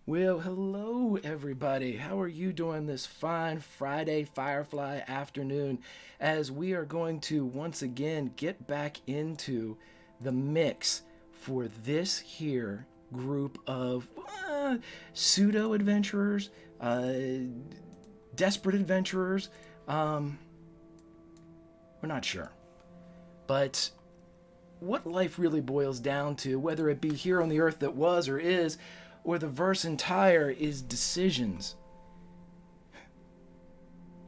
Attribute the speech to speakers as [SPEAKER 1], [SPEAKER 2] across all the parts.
[SPEAKER 1] Well, hello everybody. How are you doing this fine Friday Firefly afternoon as we are going to once again get back into the mix for this here group of pseudo adventurers, desperate adventurers. We're not sure. But what life really boils down to, whether it be here on the earth that was or is, or the verse entire, is decisions.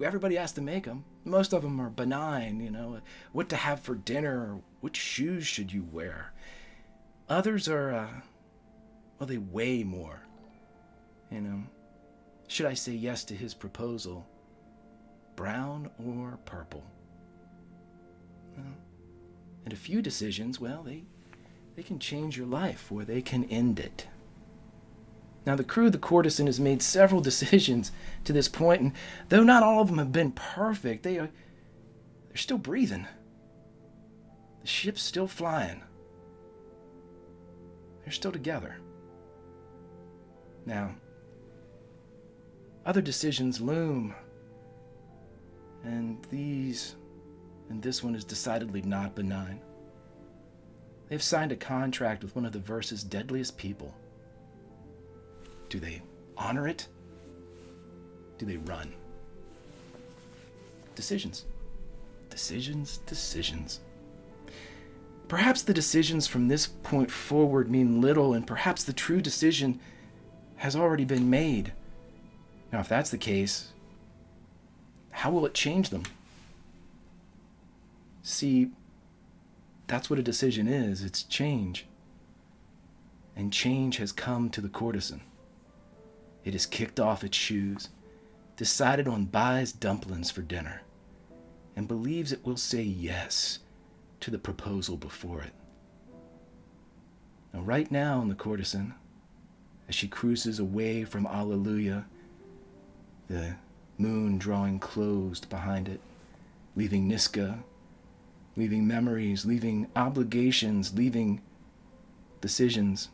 [SPEAKER 1] Everybody has to make them. Most of them are benign, what to have for dinner, or which shoes should you wear. Others are, they weigh more. Should I say yes to his proposal? Brown or purple? And a few decisions, they can change your life or they can end it. Now, the crew of the Courtesan has made several decisions to this point, and though not all of them have been perfect, they're still breathing. The ship's still flying. They're still together. Now, other decisions loom, and this one is decidedly not benign. They've signed a contract with one of the verse's deadliest people. Do they honor it? Do they run? Decisions. Decisions. Perhaps the decisions from this point forward mean little, and perhaps the true decision has already been made. Now, if that's the case, how will it change them? See, that's what a decision is. It's change. And change has come to the Courtesan. It has kicked off its shoes, decided on buys dumplings for dinner, and believes it will say yes to the proposal before it. Now, right now in the Courtesan, as she cruises away from Alleluia, the moon drawing closed behind it, leaving Niska, leaving memories, leaving obligations, leaving decisions.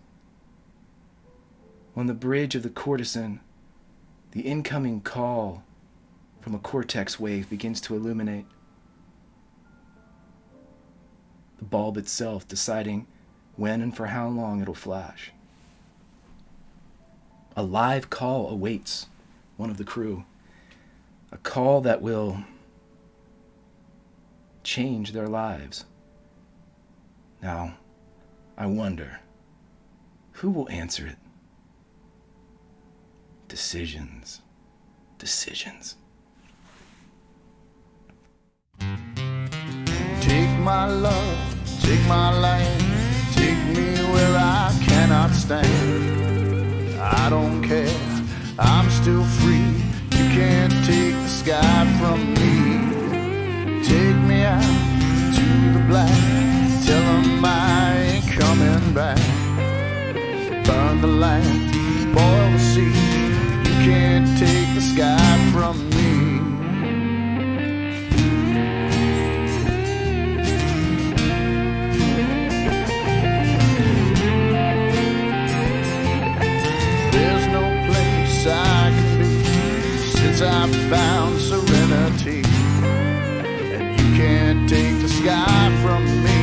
[SPEAKER 1] On the bridge of the Courtesan, the incoming call from a Cortex wave begins to illuminate. The bulb itself deciding when and for how long it'll flash. A live call awaits one of the crew. A call that will change their lives. Now, I wonder, who will answer it? Decisions.
[SPEAKER 2] Take my love, take my life, take me where I cannot stand. I don't care, I'm still free. You can't take the sky from me. Take me out to the black, tell 'em I ain't coming back. Burn the land, boil the sea. You can't take the sky from me. There's no place I can be since I found serenity, and you can't take the sky from me.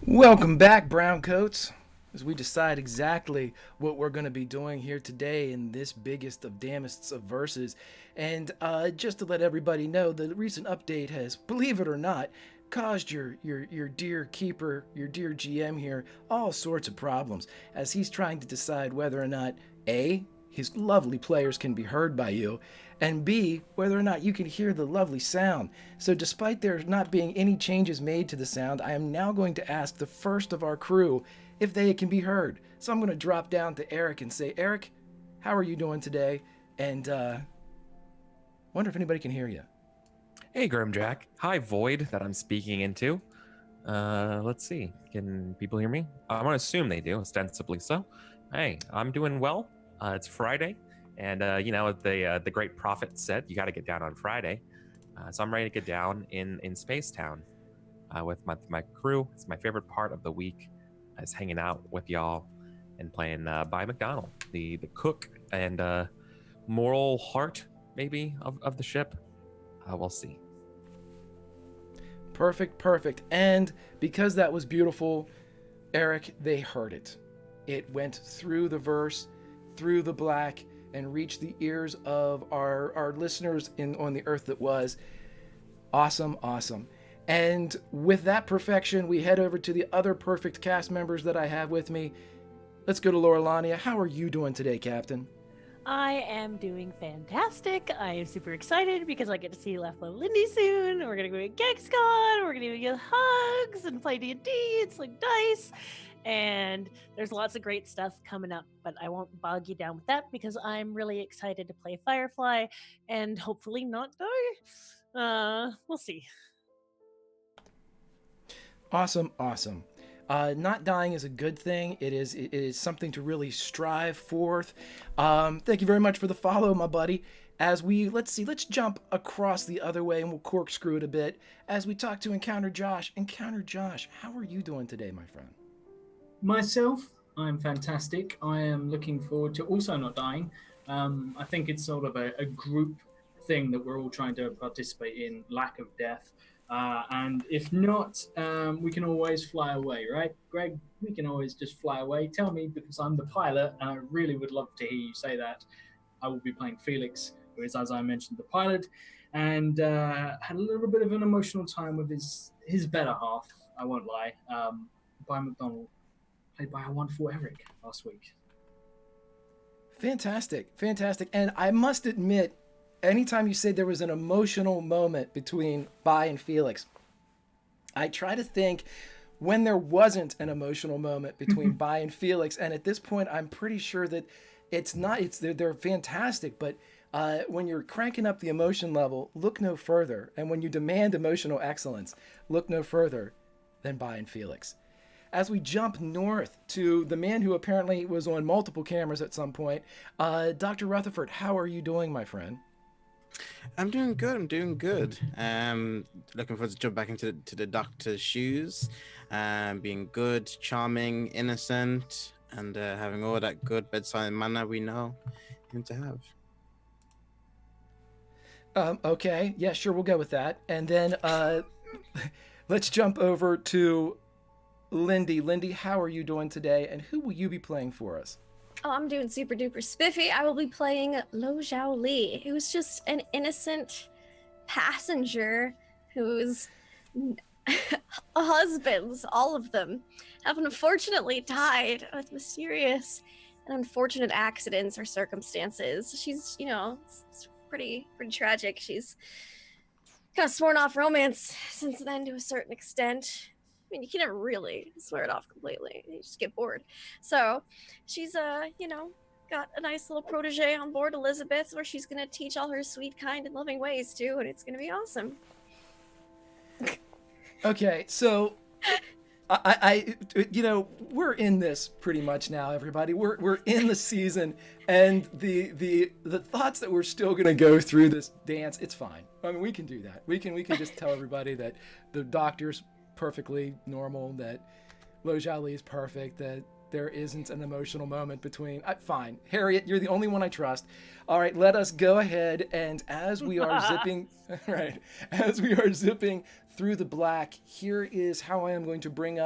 [SPEAKER 1] Welcome back, Browncoats, as we decide exactly what we're going to be doing here today in this biggest of damnests of verses. And just to let everybody know, the recent update has, believe it or not, caused your dear keeper, your dear GM here, all sorts of problems, as he's trying to decide whether or not, A, his lovely players can be heard by you, and B, whether or not you can hear the lovely sound. So despite there not being any changes made to the sound, I am now going to ask the first of our crew if they can be heard. So I'm going to drop down to Eric and say, Eric, how are you doing today? And wonder if anybody can hear you.
[SPEAKER 3] Hey, Grimjack. Hi, Void that I'm speaking into. Let's see. Can people hear me? I'm going to assume they do, ostensibly so. Hey, I'm doing well. It's Friday. And, the great prophet said, you got to get down on Friday. So I'm ready to get down in Space Town with my crew. It's my favorite part of the week, is hanging out with y'all and playing by McDonald, the cook and moral heart maybe of the ship. We'll see.
[SPEAKER 1] Perfect, perfect. And because that was beautiful, Eric, they heard it. It went through the verse, through the black, and reached the ears of our listeners on the earth that was. Awesome, awesome. And with that perfection, we head over to the other perfect cast members that I have with me. Let's go to Laurelania. How are you doing today, Captain?
[SPEAKER 4] I am doing fantastic. I am super excited because I get to see Leflo Lindy soon. We're gonna go to GexCon. We're gonna get hugs and play D&D. It's like dice, and there's lots of great stuff coming up. But I won't bog you down with that because I'm really excited to play Firefly and hopefully not die. We'll see.
[SPEAKER 1] Awesome, awesome. Not dying is a good thing. It is something to really strive forth. Thank you very much for the follow, my buddy. As let's jump across the other way and we'll corkscrew it a bit as we talk to Encounter Josh. Encounter Josh, how are you doing today, my friend?
[SPEAKER 5] Myself, I'm fantastic. I am looking forward to also not dying. I think it's sort of a group thing that we're all trying to participate in, lack of death. And if not, we can always fly away, right? Greg, we can always just fly away. Tell me, because I'm the pilot, and I really would love to hear you say that. I will be playing Felix, who is, as I mentioned, the pilot, and had a little bit of an emotional time with his better half, I won't lie, by McDonald, played by our wonderful Eric last week.
[SPEAKER 1] Fantastic, fantastic. And I must admit, anytime you say there was an emotional moment between Bai and Felix, I try to think when there wasn't an emotional moment between Bai and Felix, and at this point, I'm pretty sure that they're fantastic, but when you're cranking up the emotion level, look no further. And when you demand emotional excellence, look no further than Bai and Felix. As we jump north to the man who apparently was on multiple cameras at some point, Dr. Rutherford, how are you doing, my friend?
[SPEAKER 6] I'm doing good. Looking forward to jump back into the doctor's shoes, being good, charming, innocent, and having all that good bedside manner we know him to have.
[SPEAKER 1] Okay, yeah, sure, we'll go with that. And then let's jump over to Lindy. Lindy, how are you doing today, and who will you be playing for us?
[SPEAKER 7] Oh, I'm doing super duper spiffy. I will be playing Lo Zhao Li, who was just an innocent passenger whose husbands, all of them, have unfortunately died with mysterious and unfortunate accidents or circumstances. She's, it's pretty tragic. She's kind of sworn off romance since then to a certain extent. I mean, you can never really swear it off completely. You just get bored. So she's, got a nice little protege on board, Elizabeth, where she's going to teach all her sweet, kind, and loving ways, too, and it's going to be awesome.
[SPEAKER 1] Okay, so I we're in this pretty much now, everybody. We're in the season, and the thoughts that we're still going to go through this dance, it's fine. I mean, we can do that. We can just tell everybody that the doctor's perfectly normal, that Lo Zhao Li is perfect, that there isn't an emotional moment between. Fine, Harriet, you're the only one I trust. All right, let us go ahead, and as we are zipping through the black, here is how I am going to bring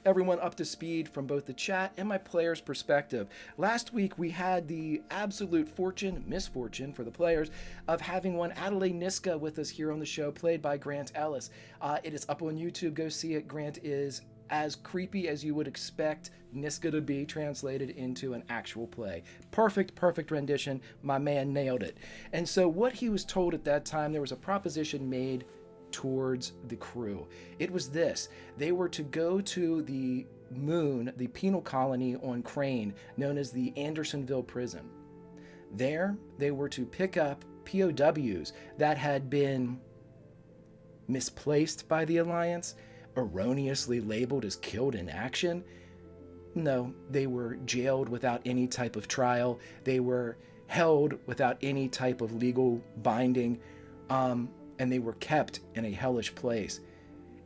[SPEAKER 1] everyone up to speed from both the chat and my players' perspective. Last week, we had the absolute misfortune for the players of having one Adelaide Niska with us here on the show, played by Grant Ellis. It is up on YouTube. Go see it. Grant is as creepy as you would expect Niska to be translated into an actual play. Perfect rendition. My man nailed it. And so what he was told at that time, there was a proposition made towards the crew. It was this: they were to go to the moon, the penal colony on Crane, known as the Andersonville prison. There, they were to pick up POWs that had been misplaced by the Alliance, erroneously labeled as killed in action. No, they were jailed without any type of trial. They were held without any type of legal binding. and they were kept in a hellish place.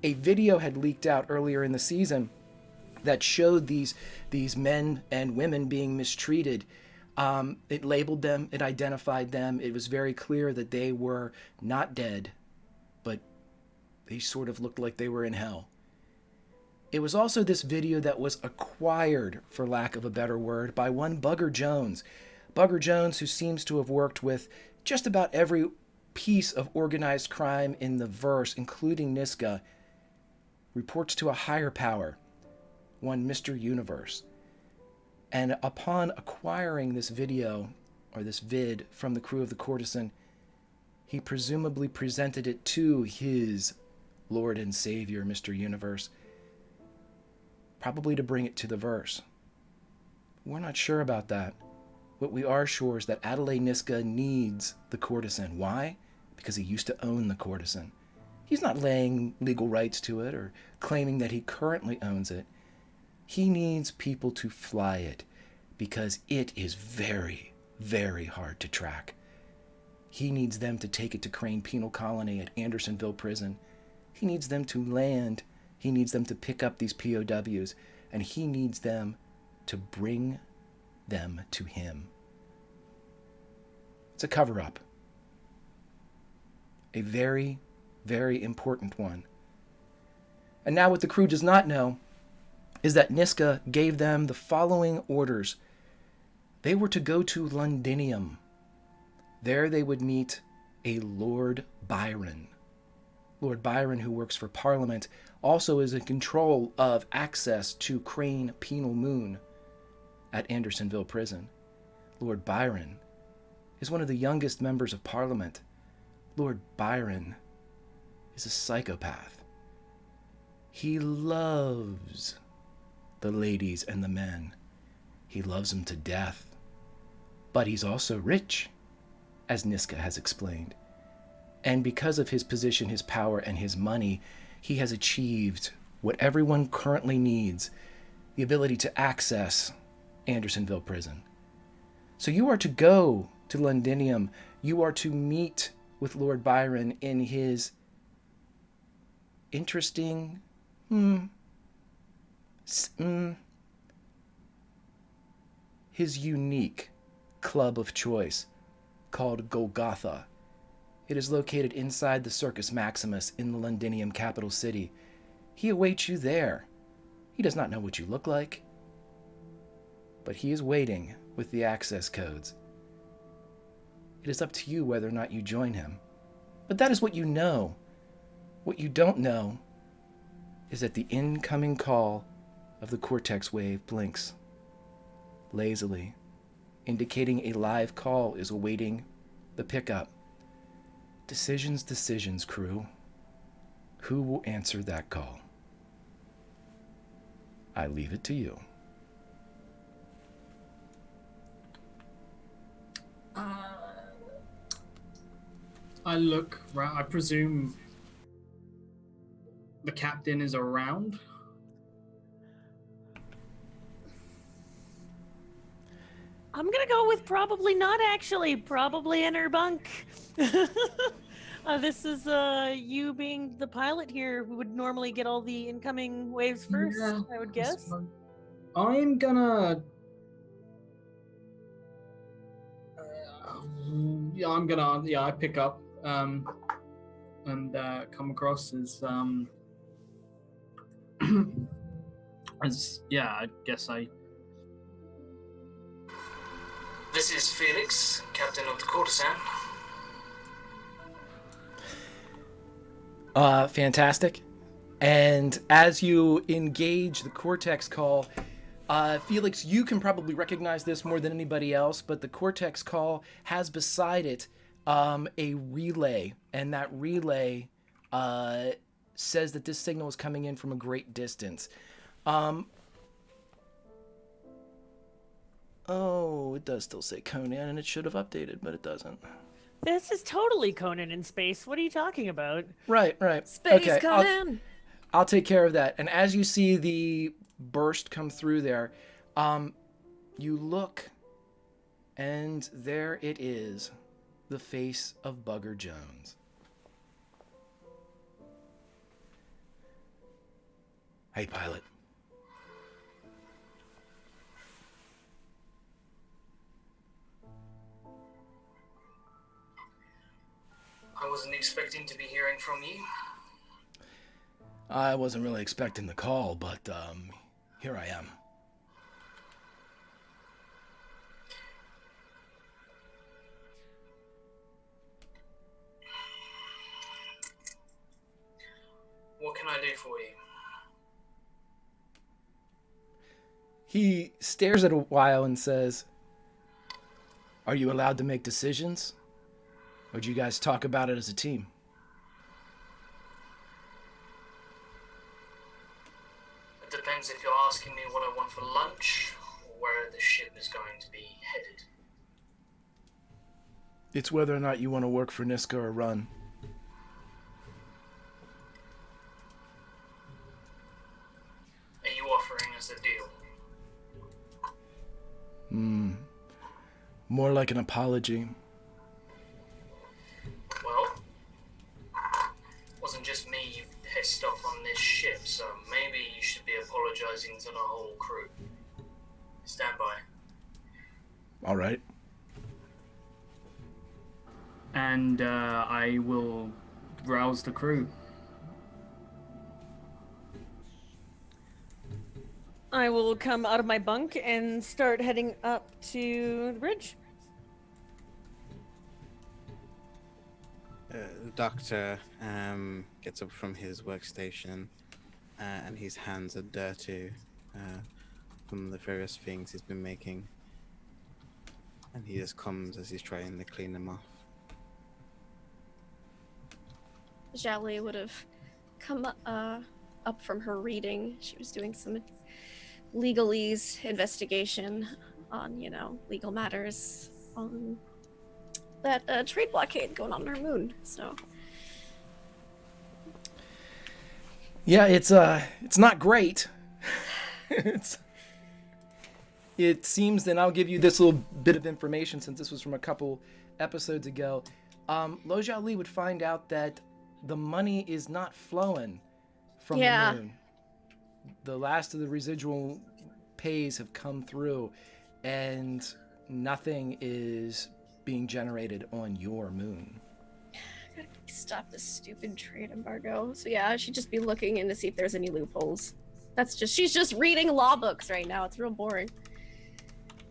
[SPEAKER 1] A video had leaked out earlier in the season that showed these men and women being mistreated. It labeled them, it identified them. It was very clear that they were not dead, but they sort of looked like they were in hell. It was also this video that was acquired, for lack of a better word, by one Bugger Jones. Bugger Jones, who seems to have worked with just about every piece of organized crime in the verse, including Niska, reports to a higher power, one Mr. Universe. And upon acquiring this video, or this vid, from the crew of the Courtesan, he presumably presented it to his Lord and Savior, Mr. Universe, probably to bring it to the verse. We're not sure about that. What we are sure is that Adelaide Niska needs the Courtesan. Why? Because he used to own the Courtesan. He's not laying legal rights to it or claiming that he currently owns it. He needs people to fly it because it is very, very hard to track. He needs them to take it to Crane Penal Colony at Andersonville Prison. He needs them to land. He needs them to pick up these POWs, and he needs them to bring them to him. It's a cover-up. A very, very important one. And now what the crew does not know is that Niska gave them the following orders. They were to go to Londinium. There they would meet a Lord Byron. Lord Byron, who works for Parliament, also is in control of access to Crane Penal Moon at Andersonville Prison. Lord Byron is one of the youngest members of Parliament. Lord Byron is a psychopath. He loves the ladies and the men. He loves them to death. But he's also rich, as Niska has explained. And because of his position, his power, and his money, he has achieved what everyone currently needs, the ability to access Andersonville Prison. So you are to go to Londinium. You are to meet with Lord Byron in his interesting, his unique club of choice called Golgotha. It is located inside the Circus Maximus in the Londinium capital city. He awaits you there. He does not know what you look like, but he is waiting with the access codes. It is up to you whether or not you join him. But that is what you know. What you don't know is that the incoming call of the Cortex wave blinks lazily, indicating a live call is awaiting the pickup. Decisions, crew. Who will answer that call? I leave it to you.
[SPEAKER 5] I look, I presume the captain is around.
[SPEAKER 4] I'm gonna go with probably not, actually. Probably in her bunk. This is you being the pilot here who would normally get all the incoming waves first,
[SPEAKER 5] Yeah,
[SPEAKER 4] I would guess.
[SPEAKER 5] I'm gonna. I pick up and come across as I guess I.
[SPEAKER 1] This is Felix, captain of the Courtesan. Fantastic. And as you engage the Cortex call, Felix, you can probably recognize this more than anybody else, but the Cortex call has beside it a relay, and that relay says that this signal is coming in from a great distance. Oh, it does still say Conan, and it should have updated, but it doesn't.
[SPEAKER 4] This is totally Conan in space. What are you talking about?
[SPEAKER 1] Right.
[SPEAKER 7] Space
[SPEAKER 1] Okay,
[SPEAKER 7] Conan!
[SPEAKER 1] I'll take care of that. And as you see the burst come through there, you look, and there it is, the face of Bugger Jones. Hey, pilot.
[SPEAKER 8] I wasn't expecting to be hearing from you.
[SPEAKER 1] I wasn't really expecting the call, but here I am.
[SPEAKER 8] What can I do for you?
[SPEAKER 1] He stares at a while and says, "Are you allowed to make decisions? Or do you guys talk about it as a team?"
[SPEAKER 8] It depends if you're asking me what I want for lunch or where the ship is going to be headed.
[SPEAKER 1] It's whether or not you want to work for Niska or run.
[SPEAKER 8] Are you offering us a deal?
[SPEAKER 1] More like an apology.
[SPEAKER 8] Well, it wasn't just me you pissed off on this ship, so maybe you should be apologizing to the whole crew. Stand by.
[SPEAKER 1] All right.
[SPEAKER 5] And I will rouse the crew.
[SPEAKER 4] I will come out of my bunk and start heading up to the bridge.
[SPEAKER 6] The doctor gets up from his workstation and his hands are dirty from the various things he's been making. And he just comes as he's trying to clean them off.
[SPEAKER 7] Xiaoli would have come up from her reading. She was doing some legalese investigation on, legal matters on that trade blockade going on her moon. So
[SPEAKER 1] Yeah, it's not great. It seems, and I'll give you this little bit of information since this was from a couple episodes ago. Lo Xiaoli would find out that the money is not flowing from the moon. The last of the residual pays have come through, and nothing is being generated on your moon.
[SPEAKER 7] gotta stop this stupid trade embargo. So yeah, I should just be looking in to see if there's any loopholes. She's just reading law books right now. It's real boring.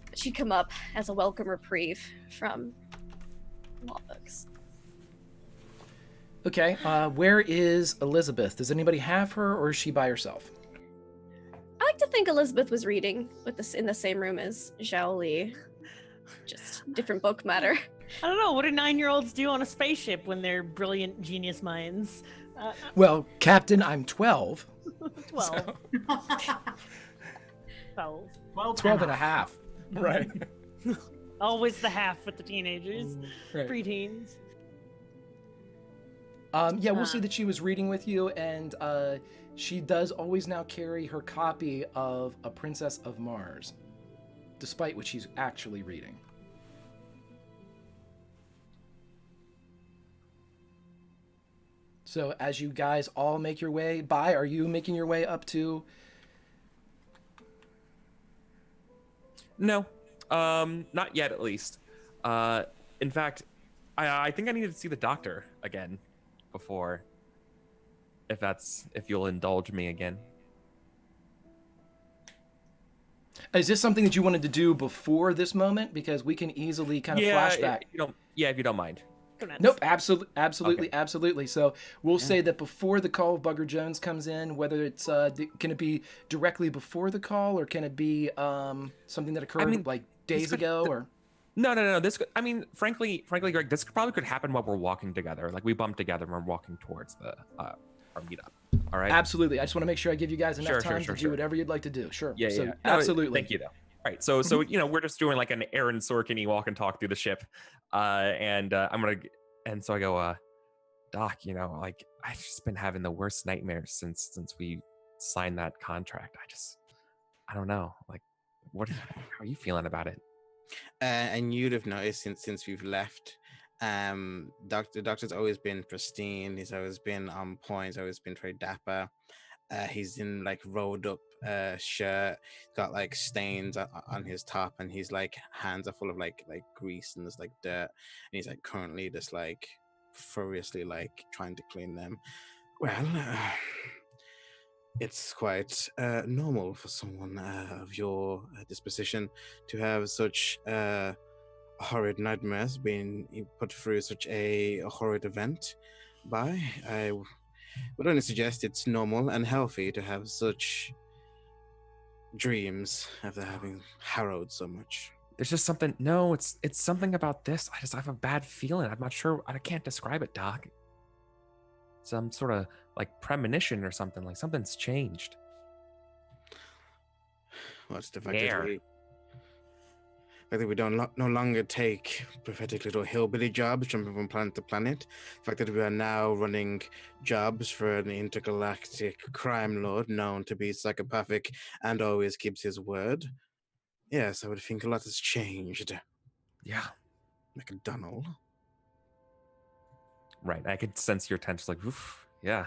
[SPEAKER 7] But she'd come up as a welcome reprieve from law books.
[SPEAKER 1] Okay, where is Elizabeth? Does anybody have her, or is she by herself?
[SPEAKER 7] I like to think Elizabeth was reading with this in the same room as Xiaoli. Just different book matter.
[SPEAKER 4] I don't know. What do 9-year-olds do on a spaceship when they're brilliant genius minds?
[SPEAKER 1] Well, Captain, I'm 12.
[SPEAKER 4] 12.
[SPEAKER 1] So,
[SPEAKER 4] 12.
[SPEAKER 1] 12 and a half. Right.
[SPEAKER 4] Always the half with the teenagers.
[SPEAKER 1] Right.
[SPEAKER 4] Preteens.
[SPEAKER 1] Yeah, we'll see that she was reading with you, and she does always now carry her copy of A Princess of Mars, despite what she's actually reading. So as you guys all make your way by, are you making your way up to...
[SPEAKER 3] No, not yet, at least. In fact, I think I need to see the doctor again before, if you'll indulge me again.
[SPEAKER 1] Is this something that you wanted to do before this moment? Because we can easily kind of flashback.
[SPEAKER 3] If you don't mind.
[SPEAKER 1] Nope, absolutely,
[SPEAKER 3] Okay.
[SPEAKER 1] absolutely. So we'll say that before the call of Bugger Jones comes in, whether it's can it be directly before the call, or can it be something that occurred like days ago, or?
[SPEAKER 3] No. This, frankly, Greg, this probably could happen while we're walking together. Like we bump together and we're walking towards the our meetup. All right.
[SPEAKER 1] Absolutely. I just want to make sure I give you guys enough time to do
[SPEAKER 3] sure.
[SPEAKER 1] whatever you'd like to do. Sure.
[SPEAKER 3] Yeah.
[SPEAKER 1] So,
[SPEAKER 3] No,
[SPEAKER 1] absolutely.
[SPEAKER 3] Thank you, though. All right. So we're just doing like an Aaron Sorkin-y walk and talk through the ship, and so I go, Doc, like I've just been having the worst nightmares since we signed that contract. I don't know. Like, how are you feeling about it?
[SPEAKER 6] And you'd have noticed since we've left, doctor's always been pristine. He's always been on point. He's always been very dapper. He's in like rolled up shirt, got like stains on his top, and his like hands are full of like grease and there's like dirt, and he's like currently just like furiously like trying to clean them. Well, it's quite normal for someone of your disposition to have such horrid nightmares being put through such a horrid event. I would only suggest it's normal and healthy to have such dreams after having harrowed so much.
[SPEAKER 3] There's just something. No, it's something about this. I have a bad feeling. I'm not sure. I can't describe it, Doc. Some sort of like premonition or something. Like something's changed.
[SPEAKER 6] What's the fact that we don't no longer take pathetic little hillbilly jobs jumping from planet to planet. The fact that we are now running jobs for an intergalactic crime lord known to be psychopathic and always keeps his word. Yes, I would think a lot has changed.
[SPEAKER 3] Yeah.
[SPEAKER 6] McDonald.
[SPEAKER 3] Right. I could sense your tension. Like, oof. Yeah.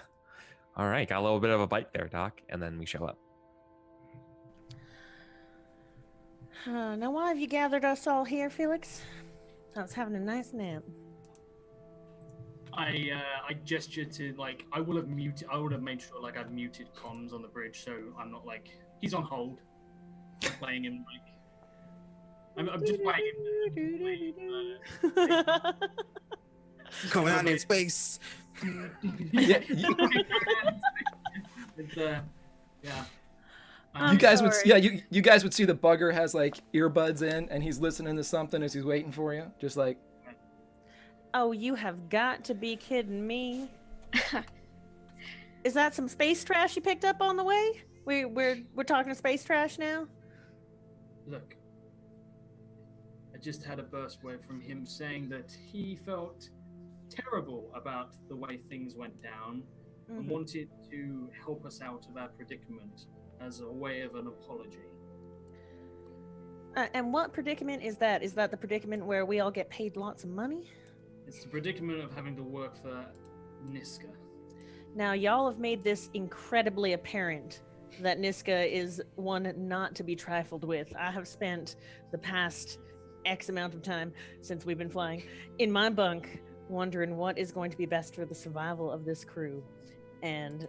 [SPEAKER 3] All right. Got a little bit of a bite there, Doc. And then we show up.
[SPEAKER 4] Now, why have you gathered us all here, Felix? I was having a nice nap.
[SPEAKER 5] I gestured to like I would have made sure like I've muted comms on the bridge, so I'm not like he's on hold. I'm playing him like I'm just playing him.
[SPEAKER 6] Going on in space.
[SPEAKER 1] Yeah,
[SPEAKER 5] It's, yeah.
[SPEAKER 4] I'm
[SPEAKER 1] you guys
[SPEAKER 4] sorry.
[SPEAKER 1] you guys would see the bugger has like earbuds in and he's listening to something as he's waiting for you, just like.
[SPEAKER 4] Oh, you have got to be kidding me! Is that some space trash you picked up on the way? We're talking space trash now.
[SPEAKER 5] Look, I just had a burst word from him saying that he felt terrible about the way things went down and wanted to help us out of our predicament as a way of an apology.
[SPEAKER 4] And what predicament is that? Is that the predicament where we all get paid lots of money?
[SPEAKER 5] It's the predicament of having to work for Niska.
[SPEAKER 4] Now, y'all have made this incredibly apparent that Niska is one not to be trifled with. I have spent the past X amount of time since we've been flying in my bunk wondering what is going to be best for the survival of this crew. And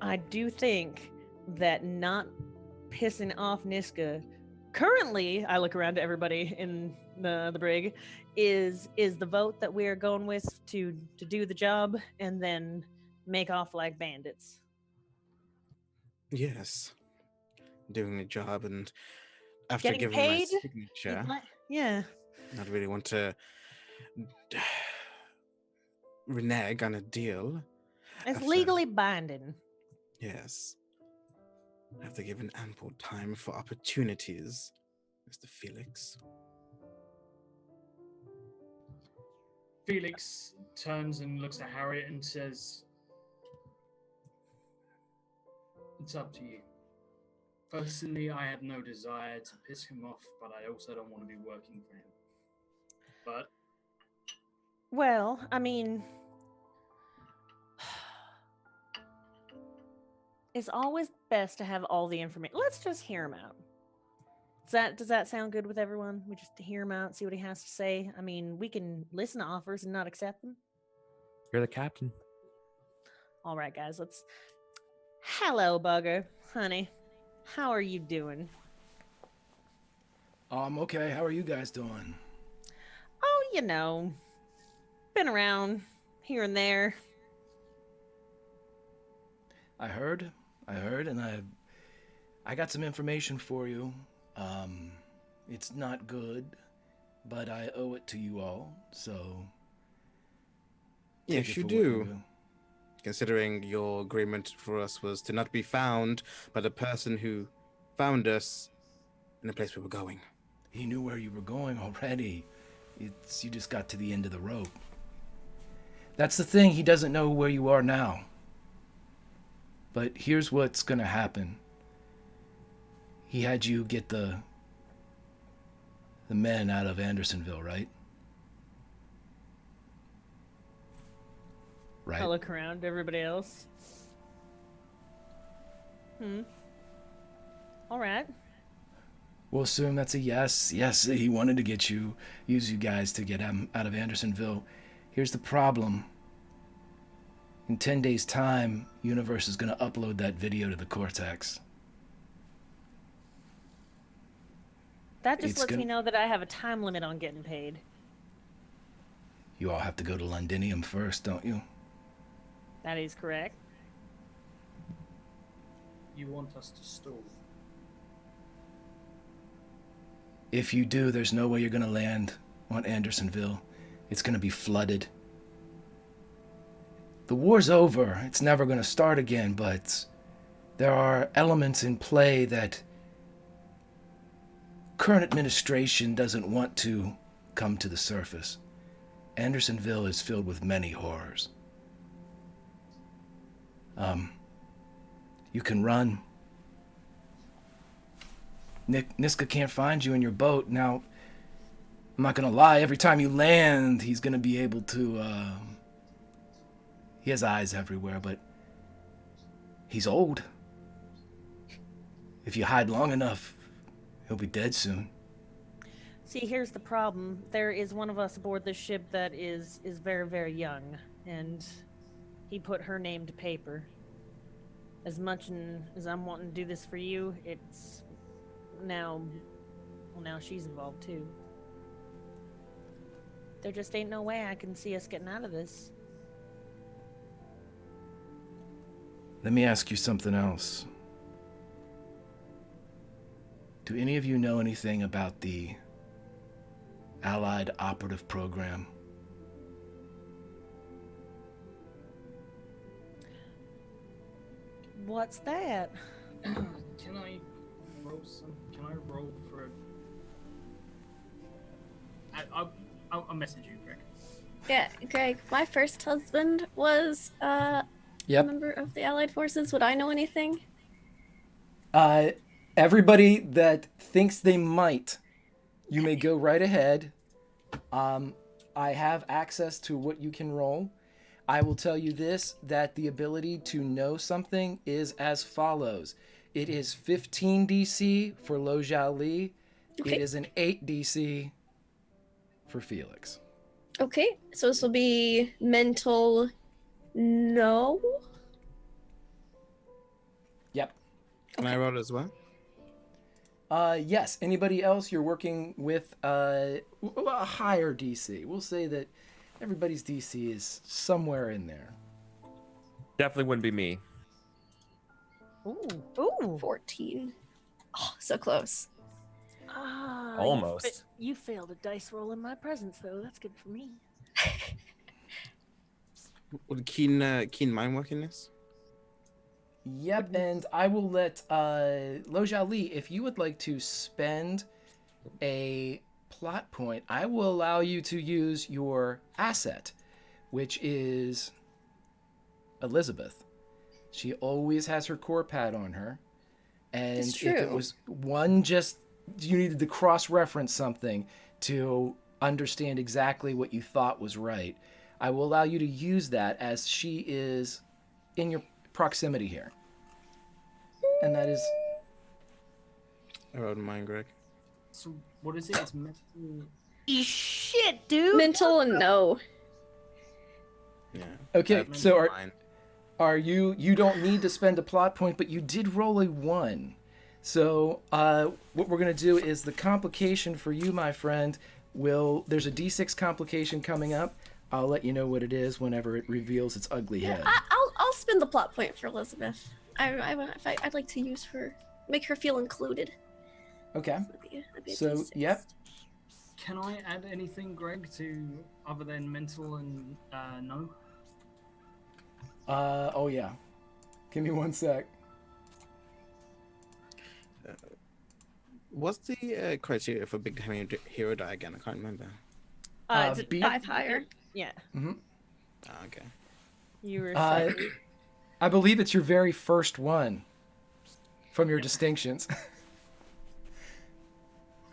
[SPEAKER 4] I do think that not pissing off Niska currently, I look around to everybody in the brig, is the vote that we're going with to do the job and then make off like bandits.
[SPEAKER 6] Yes. Doing the job, and after
[SPEAKER 4] Getting
[SPEAKER 6] giving
[SPEAKER 4] paid?
[SPEAKER 6] my signature,
[SPEAKER 4] Yeah.
[SPEAKER 6] I'd really want to renege on a deal.
[SPEAKER 4] It's
[SPEAKER 6] After-
[SPEAKER 4] legally binding.
[SPEAKER 6] Yes. I have to give an ample time for opportunities, Mr. Felix.
[SPEAKER 5] Felix turns and looks at Harriet and says, "It's up to you. Personally, I have no desire to piss him off, but I also don't want to be working for him. But
[SPEAKER 4] Well, I mean, it's always best to have all the information. Let's just hear him out. Does that sound good with everyone? We just hear him out, see what he has to say. I mean, we can listen to offers and not accept them.
[SPEAKER 3] You're the captain.
[SPEAKER 4] All right, guys, let's. Hello, Bugger, honey. How are you doing?
[SPEAKER 1] I'm okay. How are you guys doing?
[SPEAKER 4] Oh, you know, been around here and there.
[SPEAKER 1] I heard, and I got some information for you. It's not good, but I owe it to you all, so.
[SPEAKER 6] Yes,
[SPEAKER 1] take it
[SPEAKER 6] you
[SPEAKER 1] for what
[SPEAKER 6] do.
[SPEAKER 1] will.
[SPEAKER 6] Considering your agreement for us was to not be found by the person who found us in the place we were going.
[SPEAKER 1] He knew where you were going already. You just got to the end of the rope. That's the thing, he doesn't know where you are now. But here's what's gonna happen. He had you get the men out of Andersonville, right?
[SPEAKER 4] I look around, everybody else. All right.
[SPEAKER 1] We'll assume that's a yes. Yes, he wanted to use you guys to get him out of Andersonville. Here's the problem. In 10 days' time, Universe is going to upload that video to the Cortex.
[SPEAKER 4] That just lets me know that I have a time limit on getting paid.
[SPEAKER 1] You all have to go to Londinium first, don't you?
[SPEAKER 4] That is correct.
[SPEAKER 5] You want us to stall?
[SPEAKER 1] If you do, there's no way you're going to land on Andersonville. It's going to be flooded. The war's over. It's never going to start again, but there are elements in play that current administration doesn't want to come to the surface. Andersonville is filled with many horrors. You can run. Niska can't find you in your boat. Now, I'm not going to lie, every time you land, he's going to be able to... He has eyes everywhere, but he's old. If you hide long enough, he'll be dead soon.
[SPEAKER 4] See, here's the problem. There is one of us aboard this ship that is very, very young, and he put her name to paper. As much as I'm wanting to do this for you, it's now she's involved too. There just ain't no way I can see us getting out of this.
[SPEAKER 1] Let me ask you something else. Do any of you know anything about the Allied Operative Program?
[SPEAKER 4] What's that?
[SPEAKER 5] Can I roll for I'll message you, Greg.
[SPEAKER 7] Yeah, Greg, my first husband was a member of the Allied Forces. Would I know anything?
[SPEAKER 1] Everybody that thinks they might, you may go right ahead. I have access to what you can roll. I will tell you this, that the ability to know something is as follows. It is 15 DC for Lo Jiao Li.
[SPEAKER 7] Okay.
[SPEAKER 1] It is an 8 DC for Felix.
[SPEAKER 7] Okay, so this will be mental no?
[SPEAKER 1] Yep.
[SPEAKER 6] Can I roll as well?
[SPEAKER 1] Yes. Anybody else? You're working with a higher DC. We'll say that everybody's DC is somewhere in there.
[SPEAKER 3] Definitely wouldn't be me.
[SPEAKER 4] Ooh.
[SPEAKER 7] 14. Oh, so close.
[SPEAKER 3] Almost.
[SPEAKER 4] You failed a dice roll in my presence, though. That's good for me.
[SPEAKER 6] Would keen mind work in this?
[SPEAKER 1] Yep, and I will let Lo Jiao Li, if you would like to spend a plot point, I will allow you to use your asset, which is Elizabeth. She always has her core pad on her. And
[SPEAKER 7] It's
[SPEAKER 1] if
[SPEAKER 7] true.
[SPEAKER 1] it was one just you needed to cross-reference something to understand exactly what you thought was right, I will allow you to use that as she is in your proximity here. And that is...
[SPEAKER 6] I rolled mine, Greg.
[SPEAKER 5] So what is it? It's mental.
[SPEAKER 4] Shit, dude.
[SPEAKER 7] Mental no.
[SPEAKER 6] Yeah.
[SPEAKER 1] Okay,
[SPEAKER 6] I've
[SPEAKER 1] so
[SPEAKER 6] rolled mine.
[SPEAKER 1] are you don't need to spend a plot point, but you did roll a 1. So what we're going to do is the complication for you, my friend, there's a D6 complication coming up. I'll let you know what it is whenever it reveals its ugly head.
[SPEAKER 7] I'll spend the plot point for Elizabeth. I'd like to use make her feel included.
[SPEAKER 1] Okay.
[SPEAKER 7] That'd be a
[SPEAKER 1] So,
[SPEAKER 7] D6.
[SPEAKER 1] yep.
[SPEAKER 5] Can I add anything, Greg, to other than mental and no?
[SPEAKER 1] Oh yeah. Give me 1 sec.
[SPEAKER 6] What's the criteria for big hero die again? I can't remember.
[SPEAKER 4] It's a
[SPEAKER 1] B-
[SPEAKER 7] 5 higher.
[SPEAKER 4] Yeah.
[SPEAKER 6] Okay.
[SPEAKER 4] You were
[SPEAKER 1] I believe it's your very first one from your distinctions.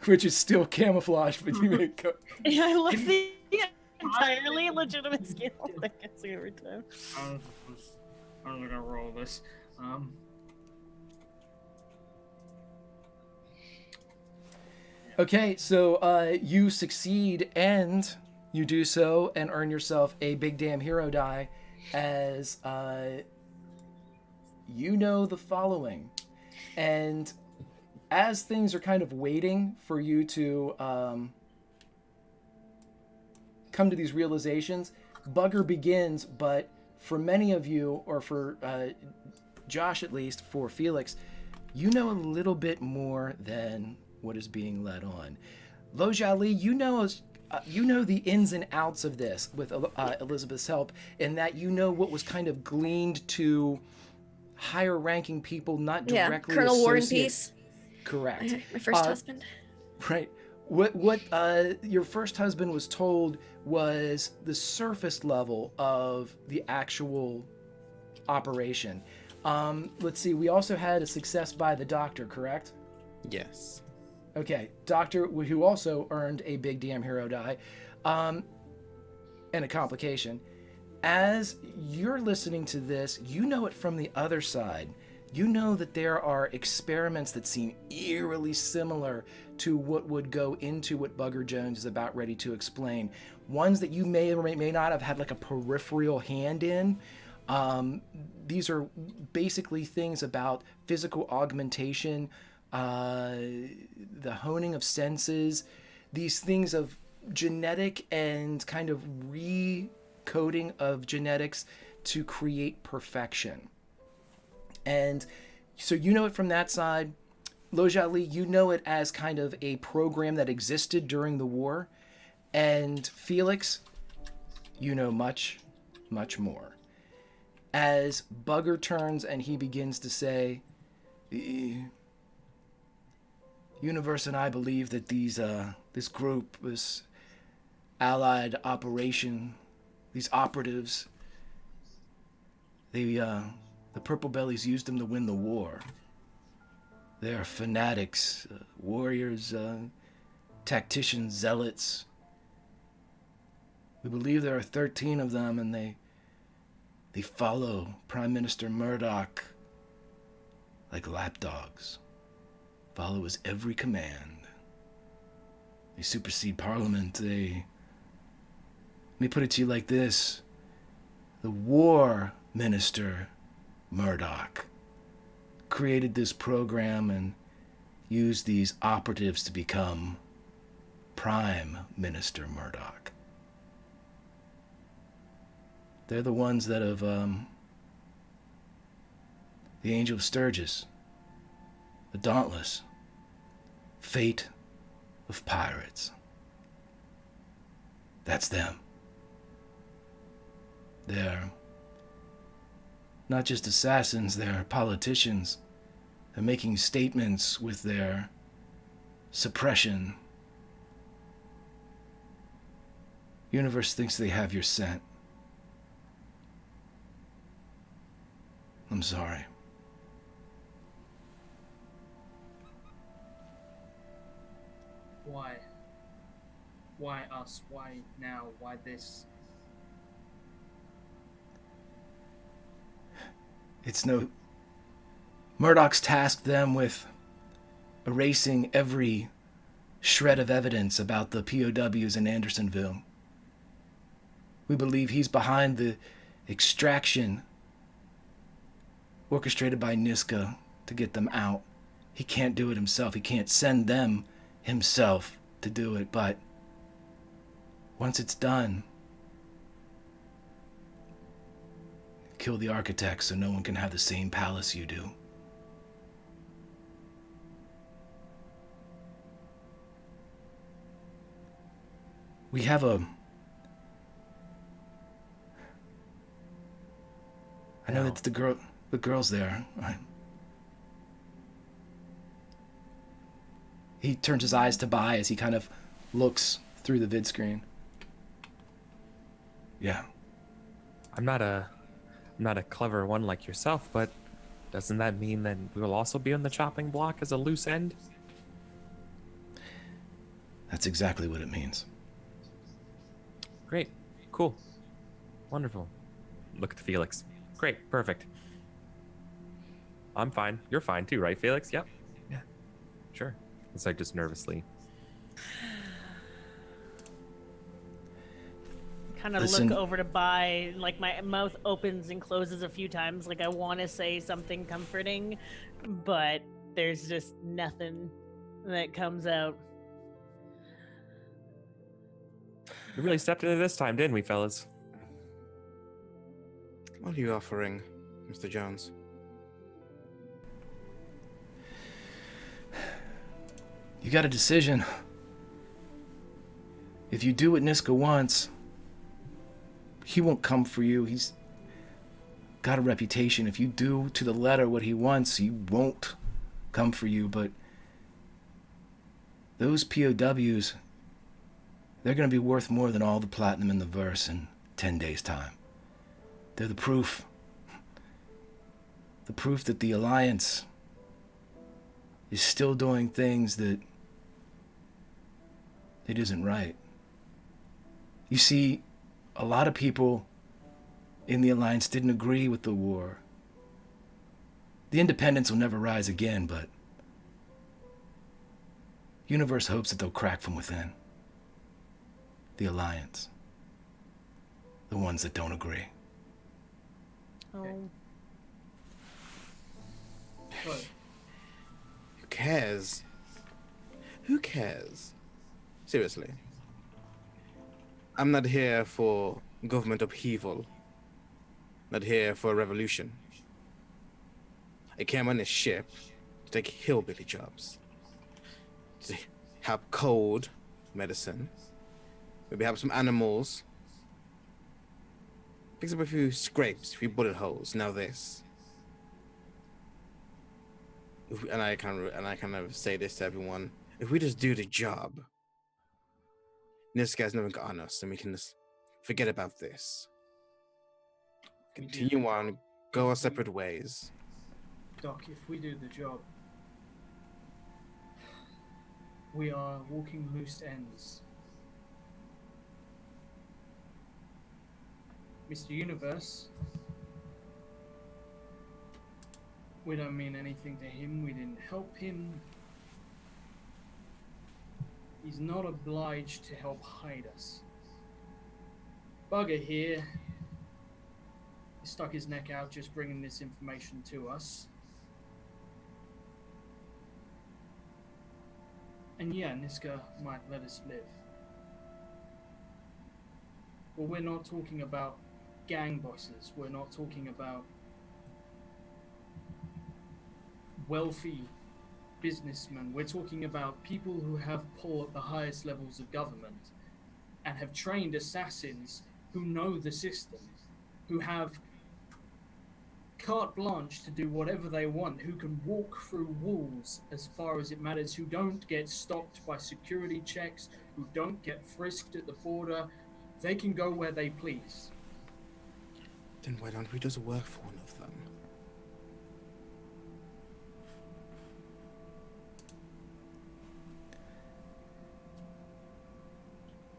[SPEAKER 1] Which is still camouflaged, but you make
[SPEAKER 4] Yeah, I love the entirely legitimate skill that gets you every time.
[SPEAKER 5] I'm just gonna roll this.
[SPEAKER 1] Okay, so you succeed, and you do so and earn yourself a big damn hero die, as you know the following. And as things are kind of waiting for you to come to these realizations, Bugger begins, but for many of you, or for Josh at least, for Felix, you know a little bit more than what is being led on. Lo Jiali, you know the ins and outs of this with Elizabeth's help, in that you know what was kind of gleaned to higher ranking people, not directly
[SPEAKER 7] Colonel War and
[SPEAKER 1] associated.
[SPEAKER 7] Peace.
[SPEAKER 1] Correct.
[SPEAKER 7] My first husband.
[SPEAKER 1] Right. What your first husband was told was the surface level of the actual operation. Let's see. We also had a success by the doctor, correct?
[SPEAKER 6] Yes.
[SPEAKER 1] Okay, doctor, who also earned a big damn hero die, and a complication. As you're listening to this, you know it from the other side. You know that there are experiments that seem eerily similar to what would go into what Bugger Jones is about ready to explain. Ones that you may or may not have had like a peripheral hand in. These are basically things about physical augmentation, the honing of senses, these things of genetic and kind of recoding of genetics to create perfection. And so you know it from that side. Lo Jiali, you know it as kind of a program that existed during the war. And Felix, you know much, much more. As Bugger turns and he begins to say, the universe and I believe that this group, this allied operation, these operatives, the Purple Bellies used them to win the war. They are fanatics, warriors, tacticians, zealots. We believe there are 13 of them, and they follow Prime Minister Murdoch like lapdogs. Follow his every command. They supersede Parliament. Let me put it to you like this. The War Minister Murdoch created this program and used these operatives to become Prime Minister Murdoch. They're the ones that have the Angel of Sturgis, the Dauntless, Fate of Pirates. That's them. They're not just assassins, they're politicians. They're making statements with their suppression. Universe thinks they have your scent. I'm sorry.
[SPEAKER 5] Why? Why us? Why now? Why this?
[SPEAKER 1] It's no... Murdoch's tasked them with erasing every shred of evidence about the POWs in Andersonville. We believe he's behind the extraction orchestrated by Niska to get them out. He can't do it himself. He can't send them himself to do it, but once it's done, kill the architects so no one can have the same palace you do. We have I know it's the girl's there. He turns his eyes to Bai as he kind of looks through the vid screen. Yeah.
[SPEAKER 3] I'm not a clever one like yourself, but doesn't that mean that we will also be on the chopping block as a loose end?
[SPEAKER 1] That's exactly what it means.
[SPEAKER 3] Great. Cool. Wonderful. Look at Felix. Great. Perfect. I'm fine. You're fine too, right, Felix? Yep. Yeah. Sure. It's like just nervously
[SPEAKER 4] Kind of
[SPEAKER 1] Listen.
[SPEAKER 4] look over to Bai, like my mouth opens and closes a few times, like I want to say something comforting, but there's just nothing that comes out.
[SPEAKER 3] We really stepped into this time, didn't we, fellas?
[SPEAKER 6] What are you offering, Mr. Jones?
[SPEAKER 1] You got a decision. If you do what Niska wants, he won't come for you. He's got a reputation. If you do to the letter what he wants, he won't come for you. But those POWs, they're going to be worth more than all the platinum in the verse in 10 days' time. They're the proof. The proof that the Alliance is still doing things that it isn't right. You see, a lot of people in the Alliance didn't agree with the war. The Independents will never rise again, but Universe hopes that they'll crack from within. The Alliance. The ones that don't agree.
[SPEAKER 4] Oh.
[SPEAKER 5] Right.
[SPEAKER 6] Who cares? Who cares? Seriously. I'm not here for government upheaval. Not here for a revolution. I came on this ship to take hillbilly jobs. To help code medicine. Maybe help some animals. Fix up a few scrapes, a few bullet holes. Now this. And I kind of say this to everyone. If we just do the job, this guy's never got on us, and we can just forget about this. Continue on, go our separate ways.
[SPEAKER 5] Doc, if we do the job, we are walking loose ends. Mr. Universe, we don't mean anything to him, we didn't help him. He's not obliged to help hide us. Bugger here, he stuck his neck out just bringing this information to us. And yeah, Niska might let us live. But we're not talking about gang bosses. We're not talking about wealthy businessmen. We're talking about people who have pull at the highest levels of government and have trained assassins who know the system, who have carte blanche to do whatever they want, who can walk through walls as far as it matters, who don't get stopped by security checks, who don't get frisked at the border. They can go where they please.
[SPEAKER 6] Then why don't we just work for one of them?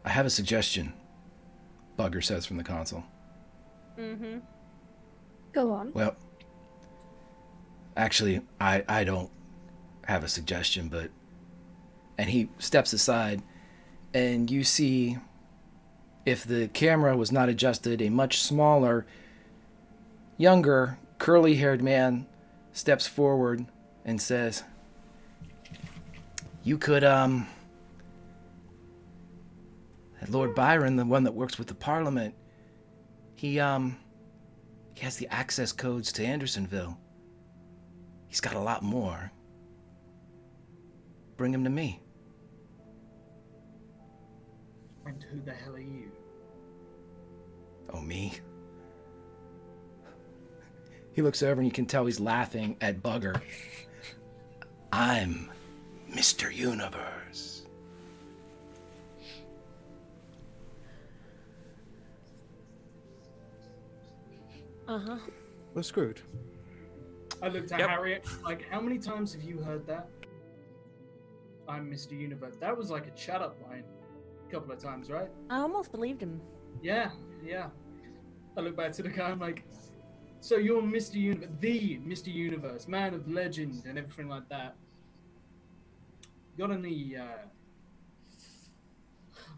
[SPEAKER 1] I have a suggestion, Bugger says from the console.
[SPEAKER 4] Mm-hmm.
[SPEAKER 7] Go on.
[SPEAKER 1] Well, actually, I don't have a suggestion, but... And he steps aside, and you see, if the camera was not adjusted, a much smaller, younger, curly-haired man steps forward and says, you could, Lord Byron, the one that works with the Parliament, he has the access codes to Andersonville. He's got a lot more. Bring him to me.
[SPEAKER 5] And who the hell are you?
[SPEAKER 1] Oh, me? He looks over and you can tell he's laughing at Bugger. I'm Mr. Universe.
[SPEAKER 4] Uh-huh.
[SPEAKER 6] We're screwed.
[SPEAKER 5] I looked at
[SPEAKER 3] Yep.
[SPEAKER 5] Harriet, like, how many times have you heard that? I'm Mr. Universe. That was like a shut up line a couple of times, right?
[SPEAKER 4] I almost believed him.
[SPEAKER 5] Yeah. I look back to the guy, I'm like, so you're Mr. Universe, the Mr. Universe, man of legend and everything like that. Got any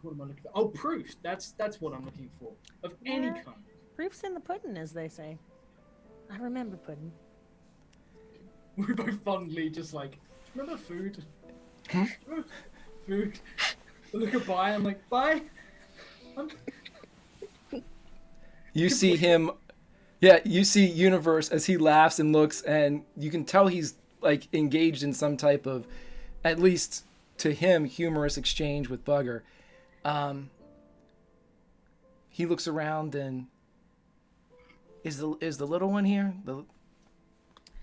[SPEAKER 5] what am I looking for? Oh, proof. That's what I'm looking for of any
[SPEAKER 4] Yeah.
[SPEAKER 5] kind.
[SPEAKER 4] Proof's in the pudding, as they say. I remember pudding.
[SPEAKER 5] We both fondly just like, remember food? Food. I look at Bai. I'm like, Bai.
[SPEAKER 1] You see him, yeah, you see Universe as he laughs and looks, and you can tell he's like engaged in some type of, at least to him, humorous exchange with Bugger. He looks around and is the little one here? The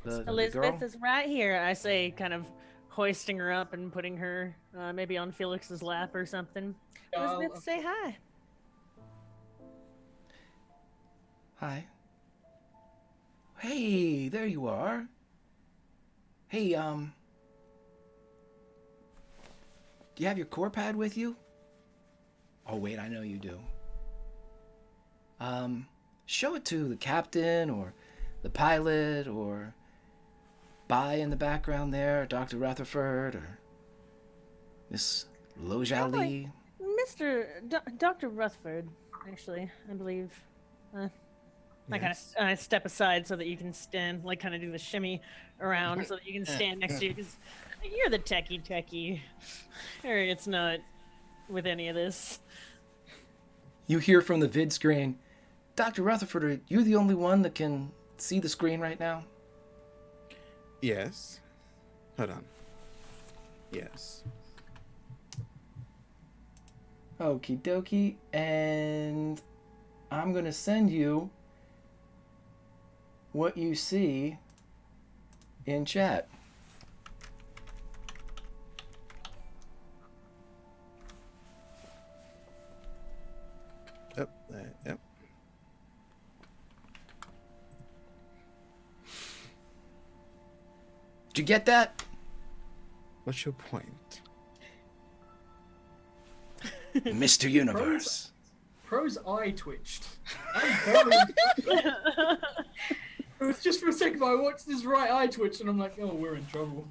[SPEAKER 4] Elizabeth
[SPEAKER 1] girl?
[SPEAKER 4] is right here, I say, kind of hoisting her up and putting her maybe on Felix's lap or something. Elizabeth, say hi.
[SPEAKER 1] Hi. Hey, there you are. Hey, do you have your core pad with you? Oh wait, I know you do. Show it to the captain or the pilot or Bai in the background there, Dr. Rutherford or Miss Lojali.
[SPEAKER 4] Dr. Rutherford, actually, I believe. I kind of step aside so that you can stand, like kind of do the shimmy around so that you can stand next to you, because you're the techie. Harriet's not with any of this.
[SPEAKER 1] You hear from the vid screen, Dr. Rutherford, are you the only one that can see the screen right now?
[SPEAKER 6] Yes. Hold on. Yes.
[SPEAKER 1] Okie dokie, and I'm going to send you what you see in chat.
[SPEAKER 6] Yep. Yep.
[SPEAKER 1] Did you get that?
[SPEAKER 6] What's your point?
[SPEAKER 1] Mr. Universe.
[SPEAKER 5] Pro's eye twitched. I'm very... It was just for a second, but I watched his right eye twitch, and I'm like, oh, we're in trouble.